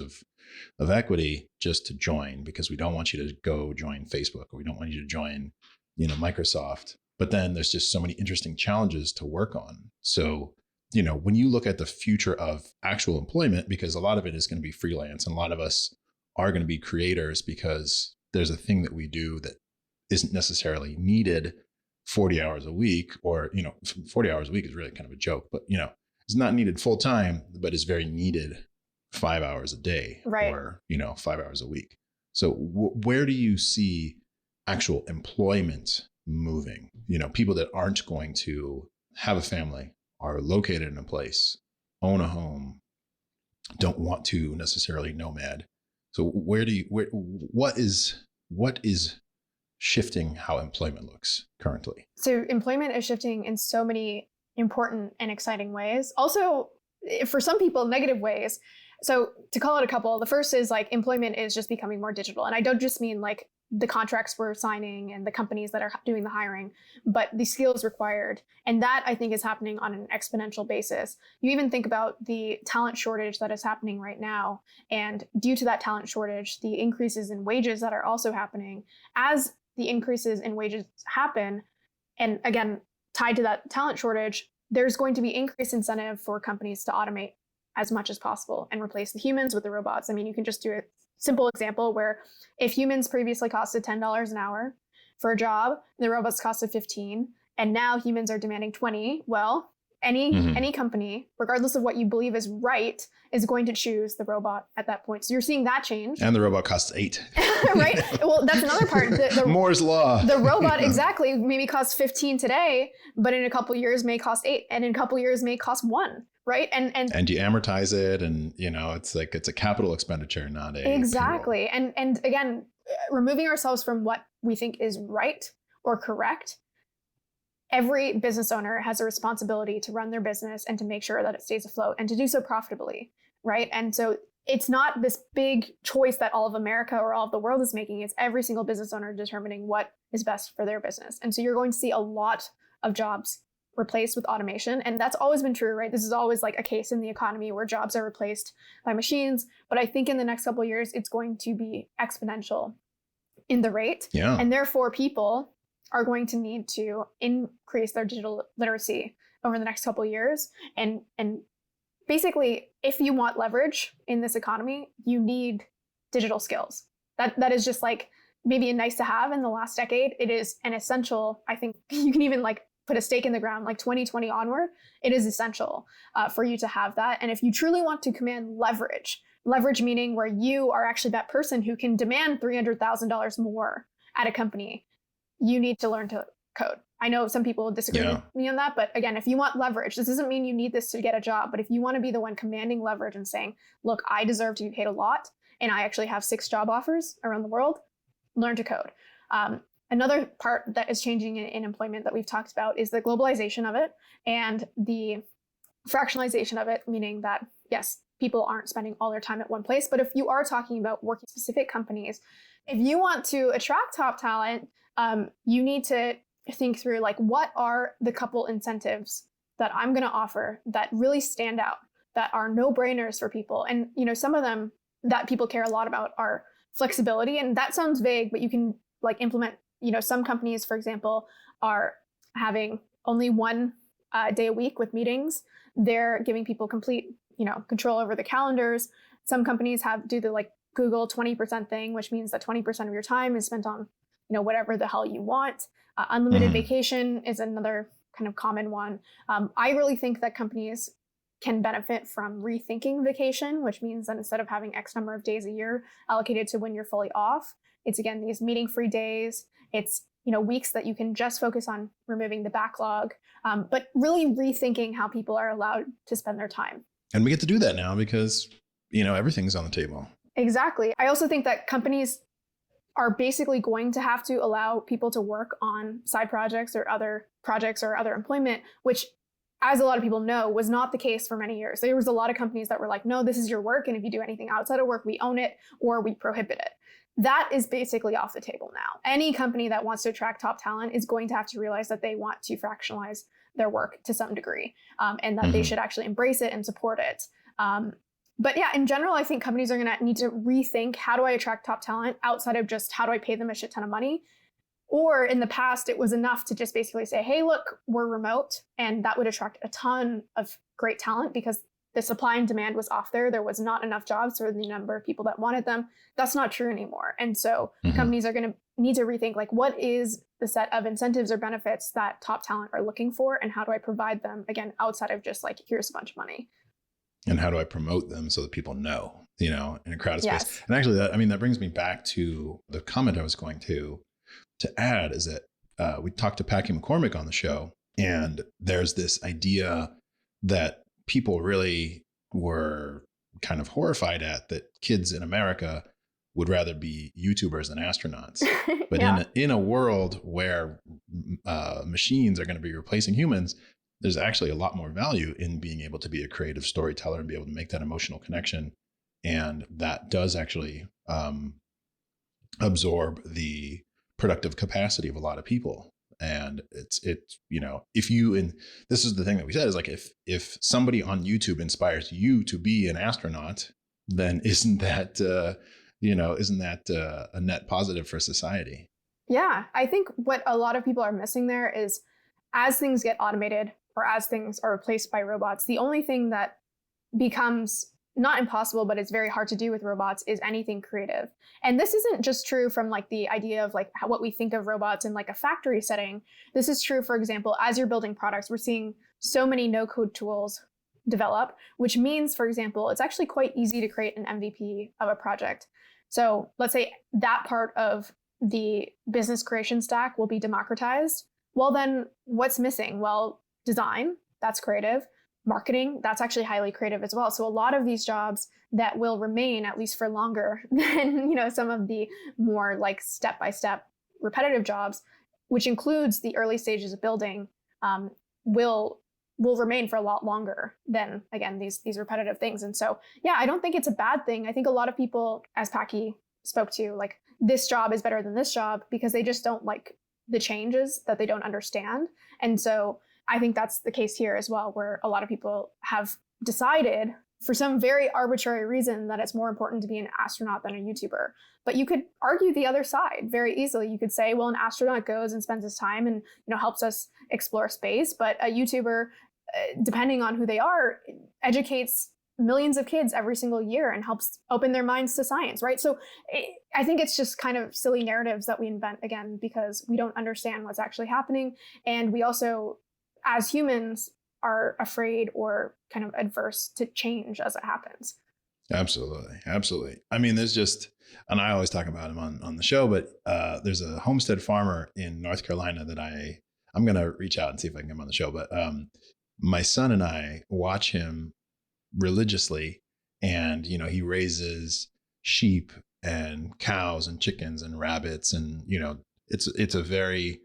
of equity just to join, because we don't want you to go join Facebook, or we don't want you to join, Microsoft. But then there's just so many interesting challenges to work on. So, when you look at the future of actual employment, because a lot of it is going to be freelance and a lot of us are going to be creators because there's a thing that we do that isn't necessarily needed 40 hours a week, or, 40 hours a week is really kind of a joke, but, it's not needed full time, but is very needed 5 hours a day, right, or, 5 hours a week. So where do you see actual employment moving? People that aren't going to have a family, are located in a place, own a home, don't want to necessarily nomad. So what is shifting how employment looks currently? So employment is shifting in so many important and exciting ways. Also, for some people, negative ways. So to call it a couple, the first is like employment is just becoming more digital. And I don't just mean like the contracts we're signing and the companies that are doing the hiring, but the skills required. And that I think is happening on an exponential basis. You even think about the talent shortage that is happening right now. And due to that talent shortage, the increases in wages that are also happening. As the increases in wages happen, and again, tied to that talent shortage, there's going to be increased incentive for companies to automate as much as possible and replace the humans with the robots. I mean, you can just do a simple example where if humans previously costed $10 an hour for a job, the robots costed 15, and now humans are demanding 20. Well, any company, regardless of what you believe is right, is going to choose the robot at that point. So you're seeing that change. And the robot costs 8. Right? Well, that's another part. The Moore's law. The robot exactly maybe costs 15 today, but in a couple years may cost 8, and in a couple years may cost 1. Right. And you amortize it, and it's like it's a capital expenditure, not a exactly. And again, removing ourselves from what we think is right or correct. Every business owner has a responsibility to run their business and to make sure that it stays afloat and to do so profitably. Right. And so it's not this big choice that all of America or all of the world is making. It's every single business owner determining what is best for their business. And so you're going to see a lot of jobs replaced with automation. And that's always been true, right? This is always like a case in the economy where jobs are replaced by machines. But I think in the next couple of years, it's going to be exponential in the rate. Yeah. And therefore, people are going to need to increase their digital literacy over the next couple of years. And basically, if you want leverage in this economy, you need digital skills. That is just like maybe a nice to have in the last decade. It is an essential. I think you can even like put a stake in the ground, like 2020 onward, it is essential for you to have that. And if you truly want to command leverage meaning where you are actually that person who can demand $300,000 more at a company, you need to learn to code. I know some people disagree with me on that, but again, if you want leverage, this doesn't mean you need this to get a job, but if you want to be the one commanding leverage and saying, look, I deserve to be paid a lot, and I actually have 6 job offers around the world, learn to code. Another part that is changing in employment that we've talked about is the globalization of it and the fractionalization of it, meaning that, yes, people aren't spending all their time at one place. But if you are talking about working specific companies, if you want to attract top talent, you need to think through like, what are the couple incentives that I'm going to offer that really stand out, that are no-brainers for people. And, some of them that people care a lot about are flexibility. And that sounds vague, but you can like implement, some companies, for example, are having only 1 day a week with meetings. They're giving people complete, control over the calendars. Some companies do the like Google 20% thing, which means that 20% of your time is spent on, whatever the hell you want. Unlimited vacation is another kind of common one. I really think that companies can benefit from rethinking vacation, which means that instead of having X number of days a year allocated to when you're fully off, it's again, these meeting-free days. It's, weeks that you can just focus on removing the backlog, but really rethinking how people are allowed to spend their time. And we get to do that now because, everything's on the table. Exactly. I also think that companies are basically going to have to allow people to work on side projects or other employment, which, as a lot of people know, was not the case for many years. There was a lot of companies that were like, no, this is your work. And if you do anything outside of work, we own it or we prohibit it. That is basically off the table now. Any company that wants to attract top talent is going to have to realize that they want to fractionalize their work to some degree, and that they should actually embrace it and support it. But yeah, in general, I think companies are going to need to rethink, how do I attract top talent outside of just how do I pay them a shit ton of money? Or in the past, it was enough to just basically say, hey, look, we're remote. And that would attract a ton of great talent because the supply and demand was off there. There was not enough jobs for the number of people that wanted them. That's not true anymore. And so companies are going to need to rethink, like, what is the set of incentives or benefits that top talent are looking for? And how do I provide them, again, outside of just like, here's a bunch of money? And how do I promote them so that people know, in a crowded space? And actually, that brings me back to the comment I was going to add is that we talked to Packy McCormick on the show, and there's this idea that people really were kind of horrified at, that kids in America would rather be YouTubers than astronauts. But in a world where machines are going to be replacing humans, there's actually a lot more value in being able to be a creative storyteller and be able to make that emotional connection. And that does actually absorb the productive capacity of a lot of people. And it's if you, and this is the thing that we said, is like, if somebody on YouTube inspires you to be an astronaut, then isn't that a net positive for society? Yeah, I think what a lot of people are missing there is, as things get automated or as things are replaced by robots, the only thing that becomes not impossible, but it's very hard to do with robots is anything creative. And this isn't just true from like the idea of like what we think of robots in like a factory setting. This is true, for example, as you're building products, we're seeing so many no-code tools develop, which means, for example, it's actually quite easy to create an MVP of a project. So let's say that part of the business creation stack will be democratized. Well, then what's missing? Well, design, that's creative. Marketing, that's actually highly creative as well. So a lot of these jobs that will remain, at least for longer than, some of the more like step-by-step repetitive jobs, which includes the early stages of building, will remain for a lot longer than, again, these repetitive things. And so, yeah, I don't think it's a bad thing. I think a lot of people, as Packy spoke to, like, this job is better than this job because they just don't like the changes, that they don't understand. And so I think that's the case here as well, where a lot of people have decided for some very arbitrary reason that it's more important to be an astronaut than a YouTuber. But you could argue the other side very easily. You could say, well, an astronaut goes and spends his time and helps us explore space, but a YouTuber, depending on who they are, educates millions of kids every single year and helps open their minds to science, right? So I think it's just kind of silly narratives that we invent, again, because we don't understand what's actually happening. And we also, as humans, are afraid or kind of adverse to change as it happens. Absolutely. Absolutely. I mean, there's just, and I always talk about him on the show, but there's a homestead farmer in North Carolina that I'm going to reach out and see if I can get him on the show. But my son and I watch him religiously, and he raises sheep and cows and chickens and rabbits, and it's a very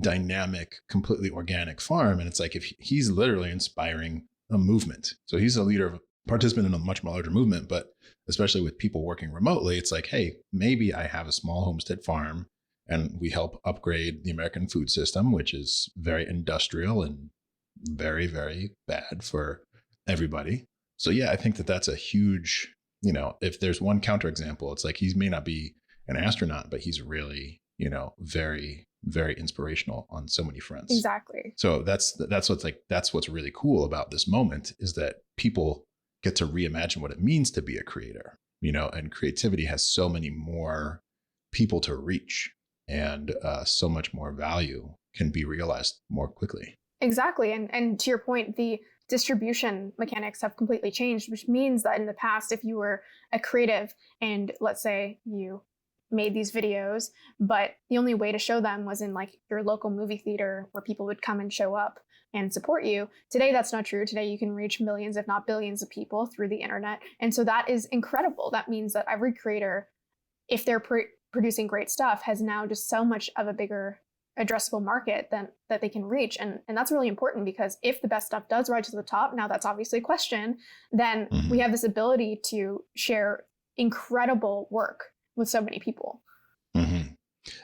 dynamic, completely organic farm. And it's like, if he's literally inspiring a movement, so he's a leader, participant in a much larger movement, but especially with people working remotely, it's like, hey, maybe I have a small homestead farm and we help upgrade the American food system, which is very industrial and very, very bad for everybody. So yeah, I think that that's a huge, if there's one counterexample, it's like, he may not be an astronaut, but he's really, very, very inspirational on so many fronts. Exactly. So that's what's really cool about this moment, is that people get to reimagine what it means to be a creator, and creativity has so many more people to reach, and so much more value can be realized more quickly. Exactly. And to your point, the distribution mechanics have completely changed, which means that in the past, if you were a creative and let's say you made these videos, but the only way to show them was in like your local movie theater where people would come and show up and support you. Today, that's not true. Today, you can reach millions, if not billions of people through the internet. And so that is incredible. That means that every creator, if they're producing great stuff, has now just so much of a bigger addressable market that they can reach. And that's really important, because if the best stuff does rise to the top, now that's obviously a question, then we have this ability to share incredible work with so many people. Mm-hmm.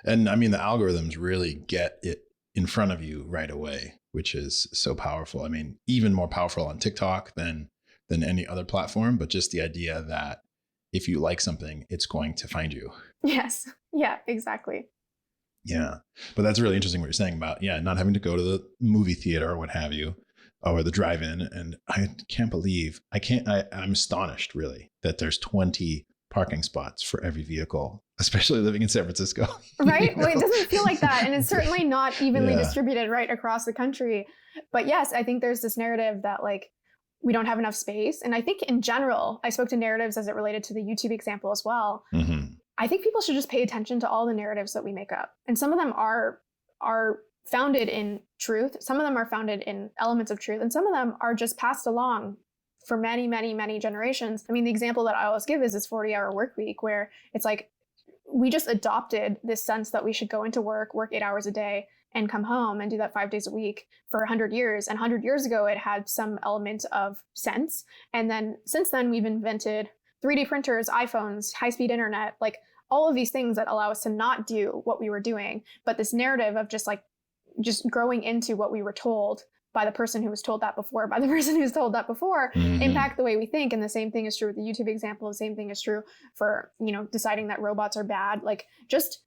And I mean, the algorithms really get it in front of you right away, which is so powerful. I mean, even more powerful on TikTok than any other platform, but just the idea that if you like something, it's going to find you. Yes. Yeah, exactly. Yeah. But that's really interesting what you're saying about, not having to go to the movie theater or what have you, or the drive-in. And I can't believe, I'm astonished really that there's 20 parking spots for every vehicle, especially living in San Francisco. Right? Well, it doesn't feel like that. And it's certainly not evenly distributed right across the country. But yes, I think there's this narrative that like, we don't have enough space. And I think in general, I spoke to narratives as it related to the YouTube example as well. Mm-hmm. I think people should just pay attention to all the narratives that we make up. And some of them are founded in truth. Some of them are founded in elements of truth. And some of them are just passed along for many, many, many generations. I mean, the example that I always give is this 40-hour work week, where it's like, we just adopted this sense that we should go into work 8 hours a day, and come home and do that 5 days a week for 100 years. And 100 years ago, it had some element of sense. And then since then, we've invented 3D printers, iPhones, high-speed internet, like all of these things that allow us to not do what we were doing. But this narrative of just growing into what we were told by the person who was told that before, impact the way we think. And the same thing is true with the YouTube example. The same thing is true for, deciding that robots are bad.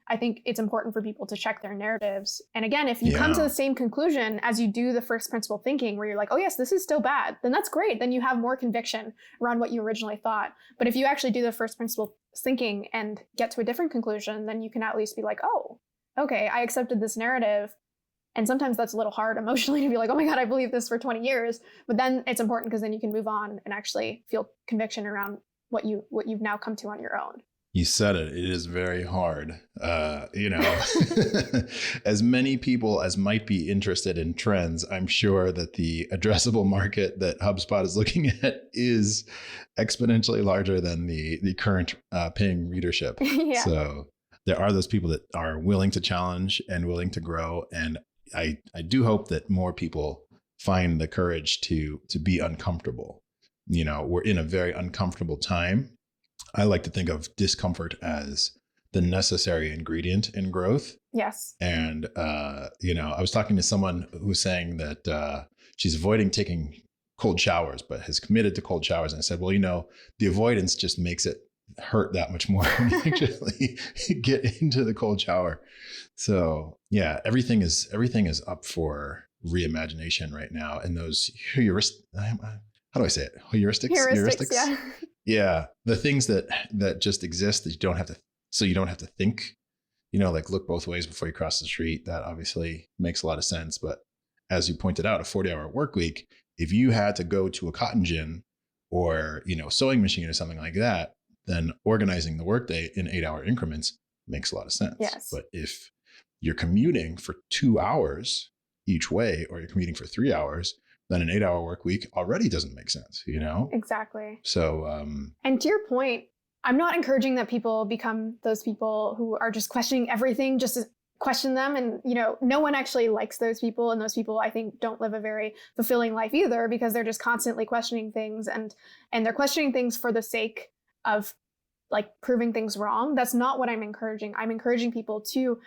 I think it's important for people to check their narratives. And again, if you come to the same conclusion as you do the first principle thinking, where you're like, oh yes, this is still bad, then that's great. Then you have more conviction around what you originally thought. But if you actually do the first principle thinking and get to a different conclusion, then you can at least be like, oh, okay, I accepted this narrative. And sometimes that's a little hard emotionally to be like, oh my God, I believe this for 20 years. But then it's important because then you can move on and actually feel conviction around what you've now come to on your own. You said it. It is very hard. As many people as might be interested in trends, I'm sure that the addressable market that HubSpot is looking at is exponentially larger than the current paying readership. Yeah. So there are those people that are willing to challenge and willing to grow. And I do hope that more people find the courage to be uncomfortable. We're in a very uncomfortable time. I like to think of discomfort as the necessary ingredient in growth. Yes. And, I was talking to someone who was saying that she's avoiding taking cold showers, but has committed to cold showers. And I said, well, the avoidance just makes it hurt that much more when you actually get into the cold shower. So yeah, everything is up for reimagination right now. And those how do I say it? Heuristics? Yeah. Yeah. The things that just exist that you don't have to think, like look both ways before you cross the street. That obviously makes a lot of sense. But as you pointed out, a 40-hour work week, if you had to go to a cotton gin or, sewing machine or something like that, then organizing the workday in 8-hour increments makes a lot of sense. Yes. But if you're commuting for 2 hours each way, or you're commuting for 3 hours, then an 8-hour work week already doesn't make sense, Exactly. So, and to your point, I'm not encouraging that people become those people who are just questioning everything just to question them. And, no one actually likes those people. And those people, I think, don't live a very fulfilling life either, because they're just constantly questioning things, and they're questioning things for the sake of like proving things wrong. That's not what I'm encouraging. I'm encouraging people to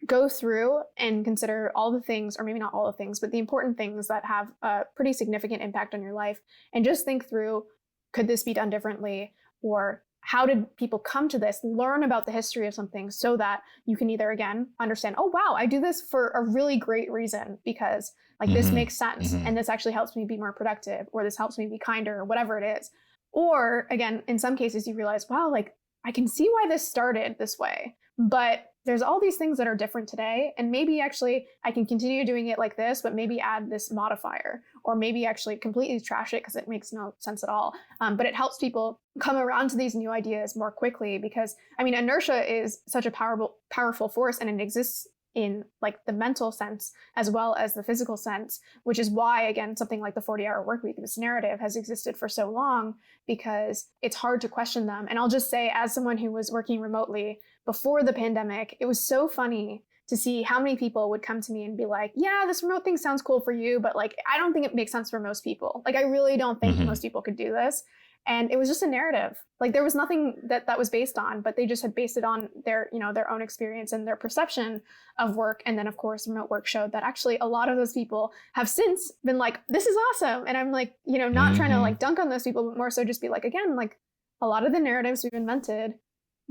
go through and consider all the things, or maybe not all the things, but the important things that have a pretty significant impact on your life, and just think through, could this be done differently? Or how did people come to this? Learn about the history of something so that you can either, again, understand, oh, wow, I do this for a really great reason, because like this makes sense. And this actually helps me be more productive, or this helps me be kinder, or whatever it is. Or again, in some cases you realize, wow, like I can see why this started this way, but there's all these things that are different today. And maybe actually I can continue doing it like this, but maybe add this modifier, or maybe actually completely trash it because it makes no sense at all. But it helps people come around to these new ideas more quickly, because inertia is such a powerful force, and it exists in like the mental sense as well as the physical sense, which is why, again, something like the 40-hour work week, this narrative has existed for so long, because it's hard to question them. And I'll just say, as someone who was working remotely before the pandemic, it was so funny to see how many people would come to me and be like, yeah, this remote thing sounds cool for you, but like, I don't think it makes sense for most people. Like, I really don't think most people could do this. And it was just a narrative. Like, there was nothing that was based on, but they just had based it on their, their own experience and their perception of work. And then of course, remote work showed that actually a lot of those people have since been like, this is awesome. And I'm like, not trying to like dunk on those people, but more so just be like, again, like a lot of the narratives we've invented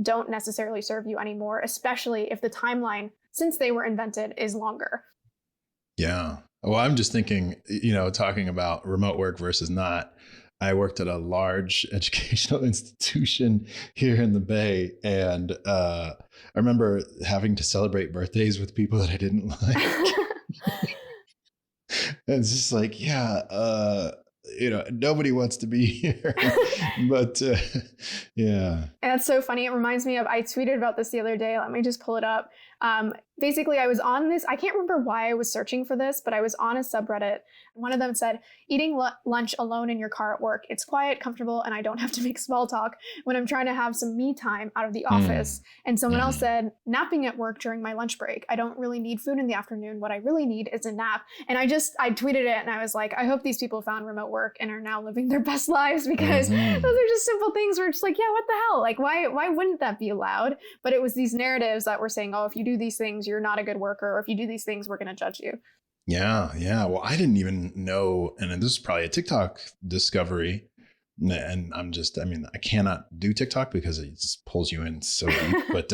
don't necessarily serve you anymore, especially if the timeline since they were invented is longer. Yeah. Well, I'm just thinking, talking about remote work versus not. I worked at a large educational institution here in the Bay, and I remember having to celebrate birthdays with people that I didn't like. And it's just like, nobody wants to be here. But yeah. And that's so funny. It reminds me of, I tweeted about this the other day. Let me just pull it up. Basically, I was on this, I can't remember why I was searching for this, but I was on a subreddit. One of them said, eating lunch alone in your car at work. It's quiet, comfortable, and I don't have to make small talk when I'm trying to have some me time out of the office. And someone else said, napping at work during my lunch break. I don't really need food in the afternoon. What I really need is a nap. And I tweeted it, and I was like, I hope these people found remote work and are now living their best lives, because those are just simple things where it's just like, yeah, what the hell? Like, why wouldn't that be allowed? But it was these narratives that were saying, oh, if you do these things, you're not a good worker. Or if you do these things, we're going to judge you. Yeah. Well, I didn't even know. And this is probably a TikTok discovery. And I cannot do TikTok because it just pulls you in so deep. But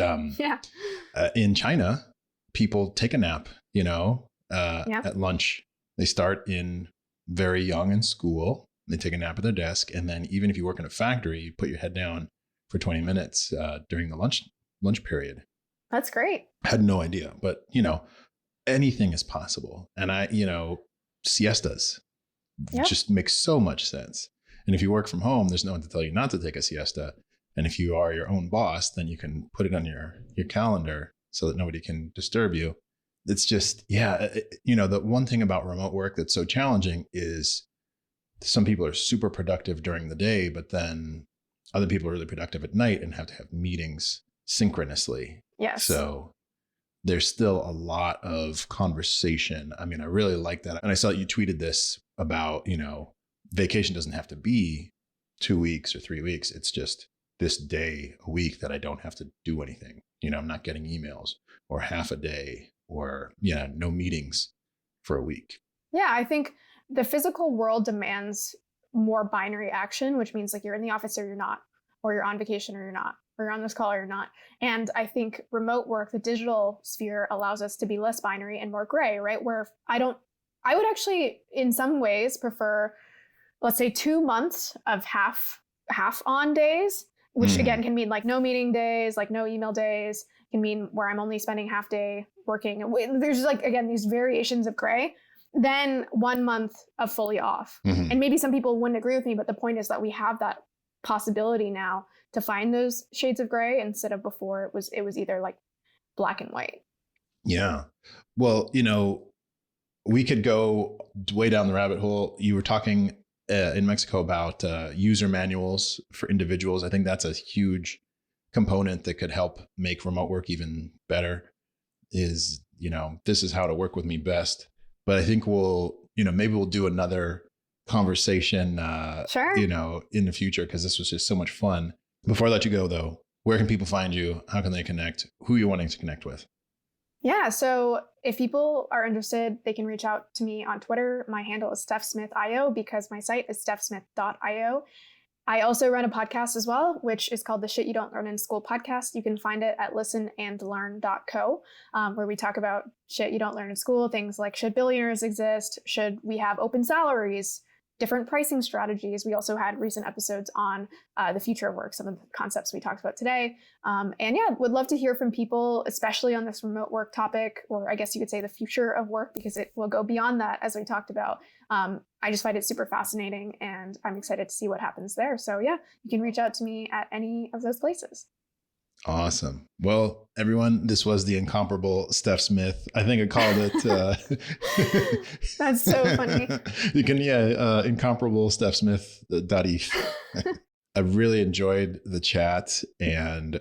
in China, people take a nap, at lunch. They start in very young in school. They take a nap at their desk. And then even if you work in a factory, you put your head down for 20 minutes during the lunch period. That's great. I had no idea, but anything is possible. And siestas just make so much sense. And if you work from home, there's no one to tell you not to take a siesta. And if you are your own boss, then you can put it on your calendar so that nobody can disturb you. It's just, the one thing about remote work that's so challenging is some people are super productive during the day, but then other people are really productive at night and have to have meetings synchronously. Yes. So there's still a lot of conversation. I mean, I really like that. And I saw that you tweeted this about, vacation doesn't have to be 2 weeks or 3 weeks. It's just this day a week that I don't have to do anything. I'm not getting emails, or half a day, or no meetings for a week. Yeah, I think the physical world demands more binary action, which means like you're in the office or you're not, or you're on vacation or you're not, or you're on this call or you're not. And I think remote work, the digital sphere, allows us to be less binary and more gray, right? Where I would actually in some ways prefer, let's say, 2 months of half on days, which again can mean like no meeting days, like no email days, can mean where I'm only spending half day working. There's like, again, these variations of gray. Then 1 month of fully off. And maybe some people wouldn't agree with me, but the point is that we have that possibility now to find those shades of gray instead of before it was either like black and white. Yeah. Well, we could go way down the rabbit hole. You were talking in Mexico about user manuals for individuals. I think that's a huge component that could help make remote work even better. Is, this is how to work with me best. But I think maybe we'll do another conversation, sure. In the future, because this was just so much fun. Before I let you go, though, where can people find you? How can they connect? Who are you wanting to connect with? Yeah, so if people are interested, they can reach out to me on Twitter. My handle is StephSmithIO because my site is stephsmith.io. I also run a podcast as well, which is called the Shit You Don't Learn in School podcast. You can find it at listenandlearn.co, where we talk about shit you don't learn in school, things like should billionaires exist? Should we have open salaries? Different pricing strategies. We also had recent episodes on the future of work, some of the concepts we talked about today. And yeah, would love to hear from people, especially on this remote work topic, or I guess you could say the future of work, because it will go beyond that, as we talked about. I just find it super fascinating, and I'm excited to see what happens there. So yeah, you can reach out to me at any of those places. Awesome. Well, everyone, this was the incomparable Steph Smith. I think I called it. That's so funny. You can, incomparable Steph Smith. I really enjoyed the chat, and,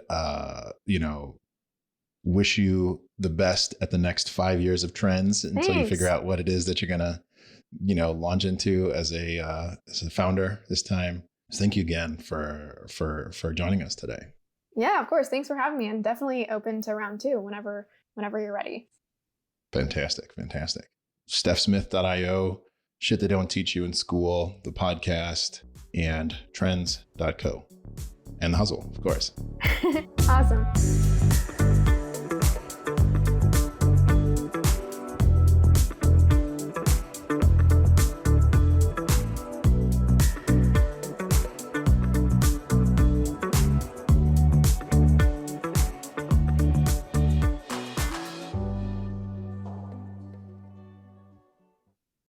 wish you the best at the next 5 years of trends until you figure out what it is that you're going to, launch into as a founder this time. Thank you again for joining us today. Yeah, of course. Thanks for having me, and definitely open to round 2 whenever you're ready. Fantastic. StephSmith.io, shit they don't teach you in school, the podcast, and trends.co, and the hustle, of course. Awesome.